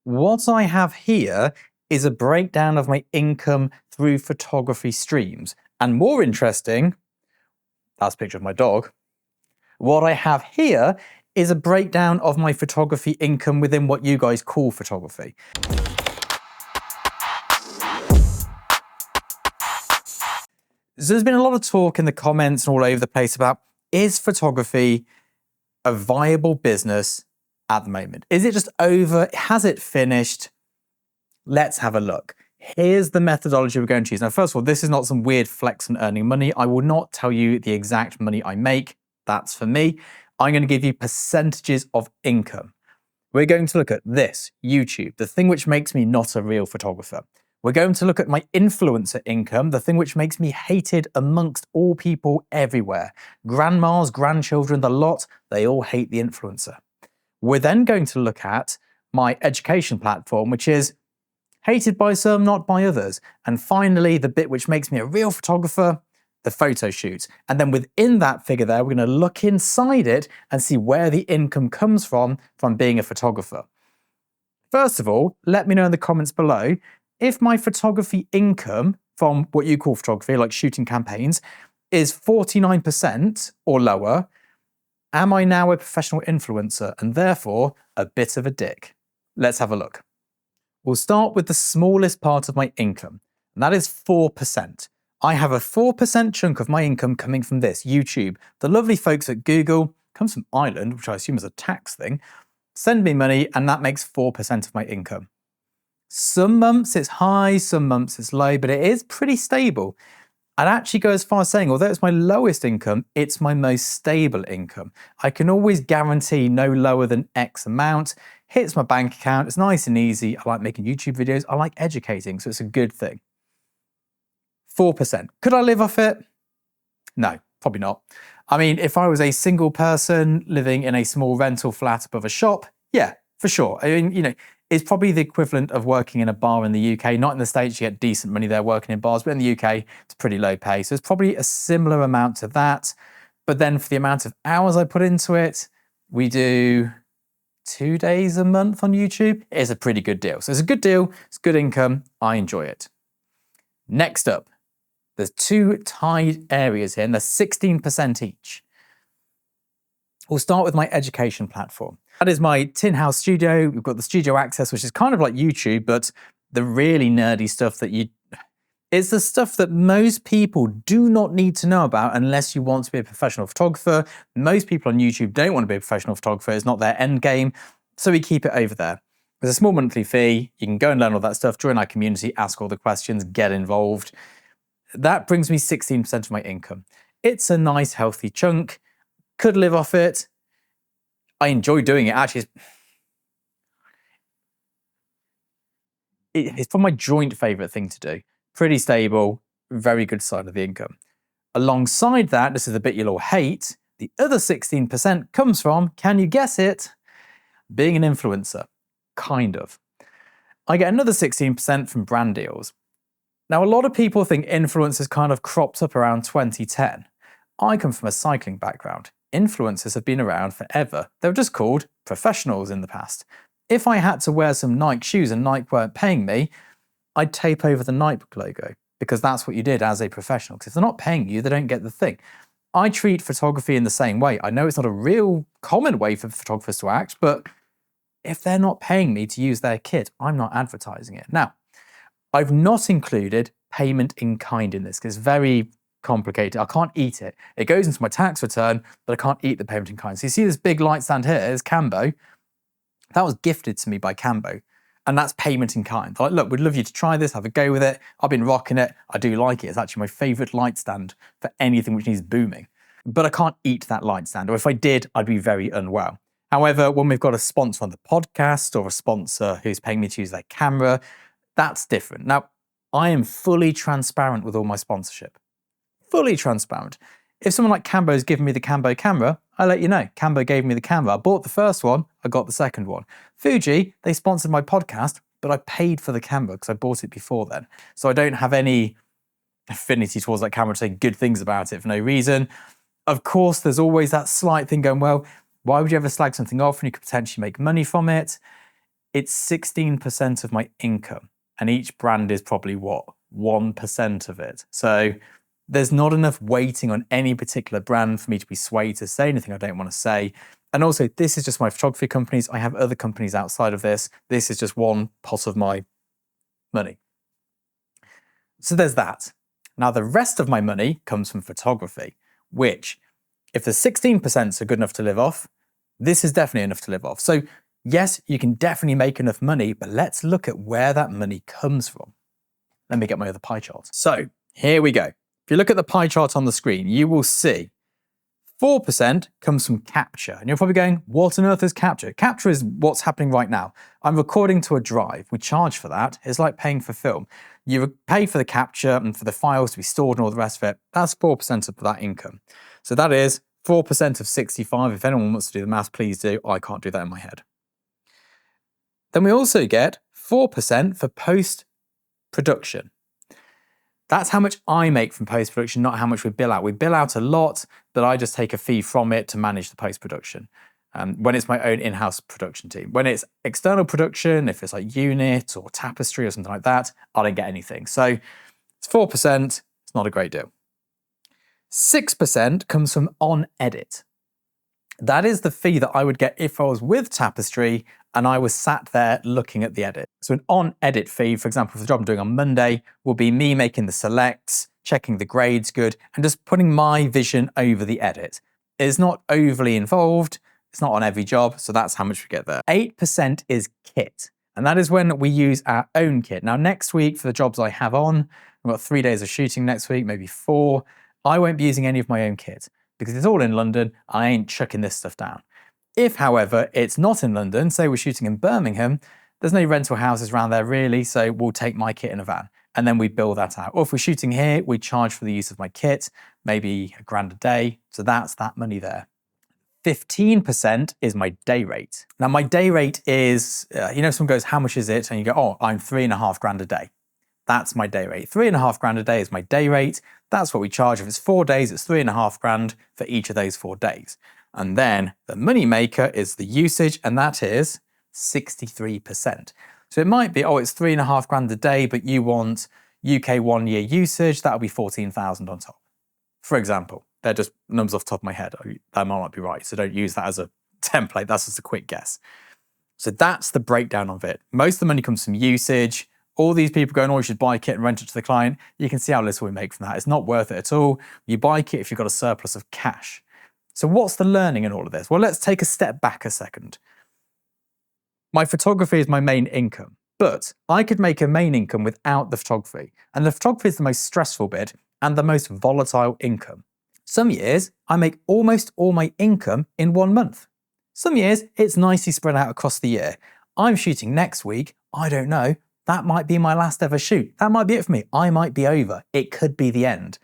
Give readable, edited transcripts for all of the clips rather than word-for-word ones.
What I have here is a breakdown of my income through photography streams. And more interesting, that's a picture of my dog. What I have here is a breakdown of my photography income within what you guys call photography. So there's been a lot of talk in the comments and all over the place about, is photography a viable business at the moment? Is it just over? Has it finished? Let's have a look. Here's the methodology we're going to use. Now, first of all, this is not some weird flex on earning money. I will not tell you the exact money I make. That's for me. I'm going to give you percentages of income. We're going to look at this, YouTube, the thing which makes me not a real photographer. We're going to look at my influencer income, the thing which makes me hated amongst all people everywhere. Grandmas, grandchildren, the lot, they all hate the influencer. We're then going to look at my education platform, which is hated by some, not by others. And finally, the bit which makes me a real photographer, the photo shoots. And then within that figure there, we're going to look inside it and see where the income comes from being a photographer. First of all, let me know in the comments below, if my photography income from what you call photography, like shooting campaigns, is 49% or lower, am I now a professional influencer and therefore a bit of a dick? Let's have a look. We'll start with the smallest part of my income, and that is 4%. I have a 4% chunk of my income coming from this, YouTube. The lovely folks at Google, comes from Ireland, which I assume is a tax thing, send me money, and that makes 4% of my income. Some months it's high, some months it's low, but it is pretty stable. I'd actually go as far as saying, although it's my lowest income, it's my most stable income. I can always guarantee no lower than X amount, hits my bank account, it's nice and easy. I like making YouTube videos, I like educating, so it's a good thing. 4%. Could I live off it? No, probably not. I mean, if I was a single person living in a small rental flat above a shop, yeah, for sure. I mean, it's probably the equivalent of working in a bar in the UK. Not in the States, you get decent money there working in bars, but in the UK, it's pretty low pay. So it's probably a similar amount to that. But then for the amount of hours I put into it, we do 2 days a month on YouTube. It is a pretty good deal. So it's a good deal, it's good income, I enjoy it. Next up, there's two tied areas here, and they're 16% each. We'll start with my education platform. That is my tin house studio. We've got the studio access, which is kind of like YouTube, but the really nerdy stuff it's the stuff that most people do not need to know about unless you want to be a professional photographer. Most people on YouTube don't want to be a professional photographer. It's not their end game. So we keep it over there. There's a small monthly fee. You can go and learn all that stuff, join our community, ask all the questions, get involved. That brings me 16% of my income. It's a nice, healthy chunk. Could live off it. I enjoy doing it. Actually, it's probably my joint favorite thing to do. Pretty stable, very good side of the income. Alongside that, this is the bit you'll all hate, the other 16% comes from, can you guess it? Being an influencer. Kind of. I get another 16% from brand deals. Now, a lot of people think influencers kind of cropped up around 2010. I come from a cycling background. Influencers have been around forever. They were just called professionals in the past. If I had to wear some Nike shoes and Nike weren't paying me, I'd tape over the Nike logo because that's what you did as a professional. Because if they're not paying you, they don't get the thing. I treat photography in the same way. I know it's not a real common way for photographers to act, but if they're not paying me to use their kit, I'm not advertising it. Now, I've not included payment in kind in this because it's very complicated. I can't eat it. It goes into my tax return, but I can't eat the payment in kind. So you see this big light stand here, it's Cambo. That was gifted to me by Cambo. And that's payment in kind. They're like, look, we'd love you to try this, have a go with it. I've been rocking it. I do like it. It's actually my favorite light stand for anything which needs booming. But I can't eat that light stand. Or if I did, I'd be very unwell. However, when we've got a sponsor on the podcast or a sponsor who's paying me to use their camera, that's different. Now, I am fully transparent with all my sponsorship. Fully transparent. If someone like Cambo's given me the Cambo camera, I let you know. Cambo gave me the camera. I bought the first one, I got the second one. Fuji, they sponsored my podcast, but I paid for the camera because I bought it before then. So I don't have any affinity towards that camera to say good things about it for no reason. Of course, there's always that slight thing going, well, why would you ever slag something off when you could potentially make money from it? it's 16% of my income. And each brand is probably what? 1% of it. So there's not enough weighting on any particular brand for me to be swayed to say anything I don't want to say. And also, this is just my photography companies. I have other companies outside of this. This is just one pot of my money. So there's that. Now, the rest of my money comes from photography, which, if the 16% are good enough to live off, this is definitely enough to live off. So yes, you can definitely make enough money, but let's look at where that money comes from. Let me get my other pie chart. So here we go. If you look at the pie chart on the screen, you will see 4% comes from capture. And you're probably going, what on earth is capture? Capture is what's happening right now. I'm recording to a drive. We charge for that. It's like paying for film. You pay for the capture and for the files to be stored and all the rest of it. That's 4% of that income. So that is 4% of 65. If anyone wants to do the math, please do. I can't do that in my head. Then we also get 4% for post-production. That's how much I make from post-production, not how much we bill out. We bill out a lot, but I just take a fee from it to manage the post-production. When it's my own in-house production team. When it's external production, if it's like Unit or Tapestry or something like that, I don't get anything. So it's 4%, it's not a great deal. 6% comes from on-edit. That is the fee that I would get if I was with Tapestry and I was sat there looking at the edit. So an on-edit fee, for example, for the job I'm doing on Monday, will be me making the selects, checking the grades good, and just putting my vision over the edit. It's not overly involved, it's not on every job, so that's how much we get there. 8% is kit, and that is when we use our own kit. Now next week, for the jobs I have on, I've got 3 days of shooting next week, maybe 4, I won't be using any of my own kit, because it's all in London, I ain't chucking this stuff down. If, however, it's not in London, say we're shooting in Birmingham, there's no rental houses around there really, so we'll take my kit in a van and then we bill that out. Or if we're shooting here, we charge for the use of my kit, maybe £1,000 a day, so that's that money there. 15% is my day rate. Now my day rate is, someone goes, how much is it? And you go, oh, I'm £3,500 a day. That's my day rate. £3,500 a day is my day rate. That's what we charge. If it's 4 days, it's £3,500 for each of those 4 days. And then the money maker is the usage, and that is 63%. So it might be, oh, it's £3,500 a day, but you want UK 1 year usage, that'll be 14,000 on top. For example, they're just numbers off the top of my head. That might not be right, so don't use that as a template. That's just a quick guess. So that's the breakdown of it. Most of the money comes from usage. All these people going, oh, you should buy a kit and rent it to the client. You can see how little we make from that. It's not worth it at all. You buy a kit if you've got a surplus of cash. So what's the learning in all of this? Well, let's take a step back a second. My photography is my main income, but I could make a main income without the photography. And the photography is the most stressful bit and the most volatile income. Some years, I make almost all my income in 1 month. Some years, it's nicely spread out across the year. I'm shooting next week, I don't know. That might be my last ever shoot. That might be it for me. I might be over. It could be the end.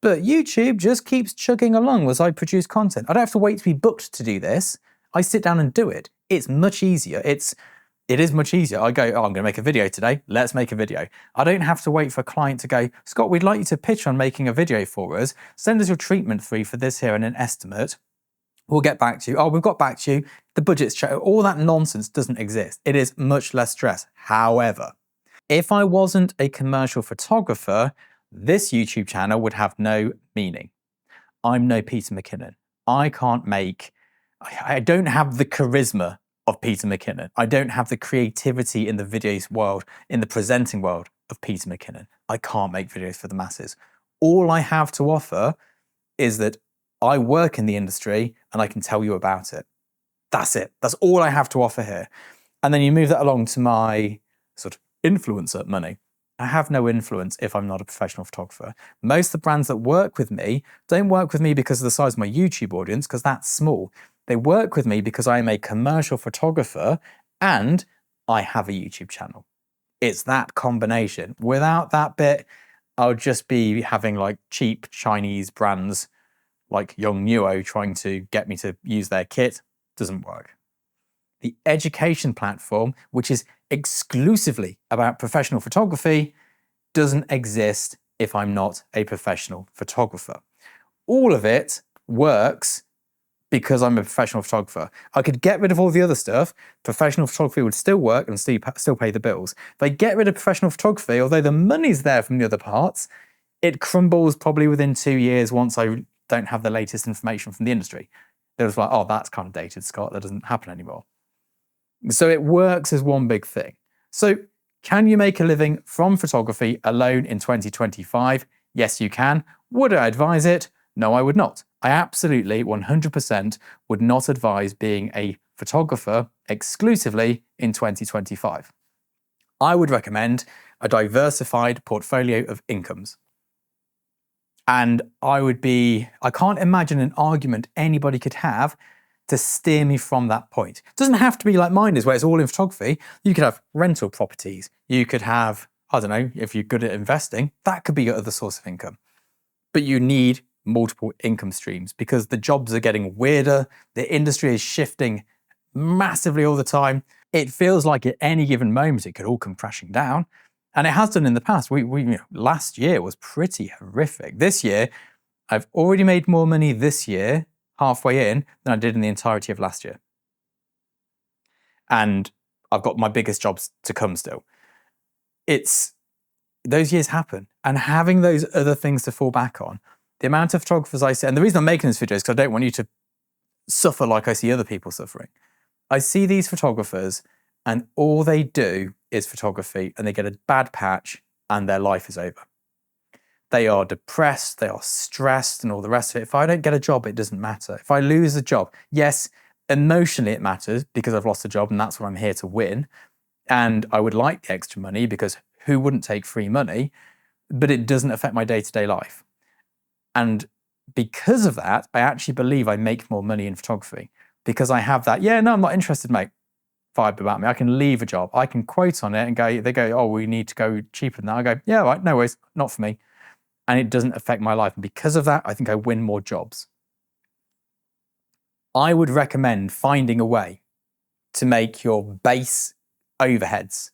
But YouTube just keeps chugging along as I produce content. I don't have to wait to be booked to do this. I sit down and do it. It's much easier. It is much easier. I go, oh, I'm going to make a video today. Let's make a video. I don't have to wait for a client to go, Scott, we'd like you to pitch on making a video for us. Send us your treatment fee for this here and an estimate. We'll get back to you. Oh, we've got back to you. The budget's checked. All that nonsense doesn't exist. It is much less stress. However, if I wasn't a commercial photographer, this YouTube channel would have no meaning. I'm no Peter McKinnon. I don't have the charisma of Peter McKinnon. I don't have the creativity in the videos world, in the presenting world of Peter McKinnon. I can't make videos for the masses. All I have to offer is that I work in the industry and I can tell you about it. That's it. That's all I have to offer here. And then you move that along to my sort of influencer money. I have no influence if I'm not a professional photographer. Most of the brands that work with me don't work with me because of the size of my YouTube audience, because that's small. They work with me because I am a commercial photographer and I have a YouTube channel. It's that combination. Without that bit, I'll just be having like cheap Chinese brands like Yongnuo trying to get me to use their kit. Doesn't work. The education platform, which is exclusively about professional photography, doesn't exist if I'm not a professional photographer. All of it works because I'm a professional photographer. I could get rid of all the other stuff. Professional photography would still work and still pay the bills. If I get rid of professional photography, although the money's there from the other parts, it crumbles probably within 2 years once I don't have the latest information from the industry. They're just like, oh, that's kind of dated, Scott. That doesn't happen anymore. So it works as one big thing. So can you make a living from photography alone in 2025? Yes, you can. Would I advise it? No, I would not. I absolutely 100% would not advise being a photographer exclusively in 2025. I would recommend a diversified portfolio of incomes. And I can't imagine an argument anybody could have to steer me from that point. It doesn't have to be like mine is, where it's all in photography. You could have rental properties. You could have, I don't know, if you're good at investing, that could be your other source of income. But you need multiple income streams because the jobs are getting weirder. The industry is shifting massively all the time. It feels like at any given moment, it could all come crashing down. And it has done in the past. Last year was pretty horrific. This year, I've already made more money this year, halfway in, than I did in the entirety of last year. And I've got my biggest jobs to come still. Those years happen. And having those other things to fall back on, the amount of photographers I see, and the reason I'm making this video is because I don't want you to suffer like I see other people suffering. I see these photographers and all they do is photography and they get a bad patch and their life is over. They are depressed, they are stressed and all the rest of it. If I don't get a job, it doesn't matter. If I lose a job, yes, emotionally it matters because I've lost a job and that's what I'm here to win. And I would like the extra money because who wouldn't take free money? But it doesn't affect my day-to-day life. And because of that, I actually believe I make more money in photography because I have that, yeah, no, I'm not interested, mate, vibe about me. I can leave a job. I can quote on it and they go, oh, we need to go cheaper than that. I go, yeah, right, no worries, not for me. And it doesn't affect my life. And because of that, I think I win more jobs. I would recommend finding a way to make your base overheads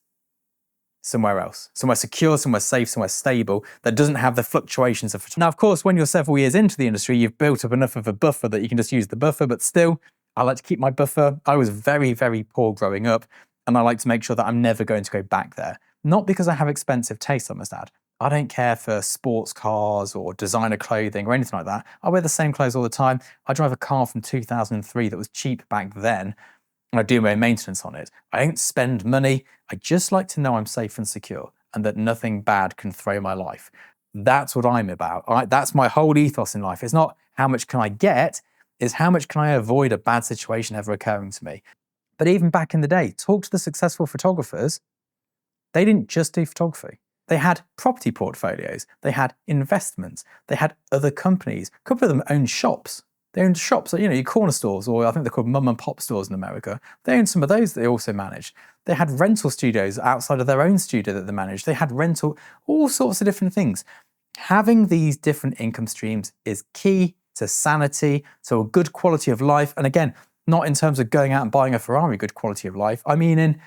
somewhere else, somewhere secure, somewhere safe, somewhere stable that doesn't have the fluctuations of. Now, of course, when you're several years into the industry, you've built up enough of a buffer that you can just use the buffer, but still, I like to keep my buffer. I was very, very poor growing up, and I like to make sure that I'm never going to go back there. Not because I have expensive taste, I must add. I don't care for sports cars or designer clothing or anything like that. I wear the same clothes all the time. I drive a car from 2003 that was cheap back then, and I do my own maintenance on it. I don't spend money. I just like to know I'm safe and secure and that nothing bad can throw my life. That's what I'm about. That's my whole ethos in life. It's not how much can I get, it's how much can I avoid a bad situation ever occurring to me. But even back in the day, talk to the successful photographers. They didn't just do photography. They had property portfolios. They had investments. They had other companies. A couple of them owned shops. They owned shops, your corner stores, or I think they're called mum and pop stores in America. They owned some of those that they also managed. They had rental studios outside of their own studio that they managed. They had all sorts of different things. Having these different income streams is key to sanity, to a good quality of life. And again, not in terms of going out and buying a Ferrari, good quality of life. I mean in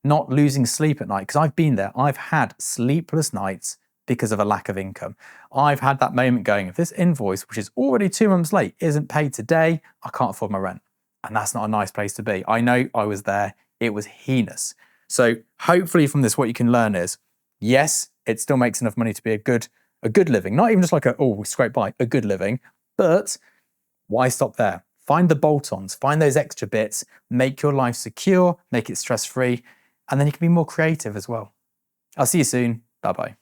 not losing sleep at night, because I've been there. I've had sleepless nights because of a lack of income. I've had that moment going, if this invoice, which is already 2 months late, isn't paid today, I can't afford my rent. And that's not a nice place to be. I know I was there. It was heinous. So hopefully from this, what you can learn is, yes, it still makes enough money to be a good living. Not even just like we scrape by, a good living, but why stop there? Find the bolt-ons, find those extra bits, make your life secure, make it stress-free, and then you can be more creative as well. I'll see you soon. Bye-bye.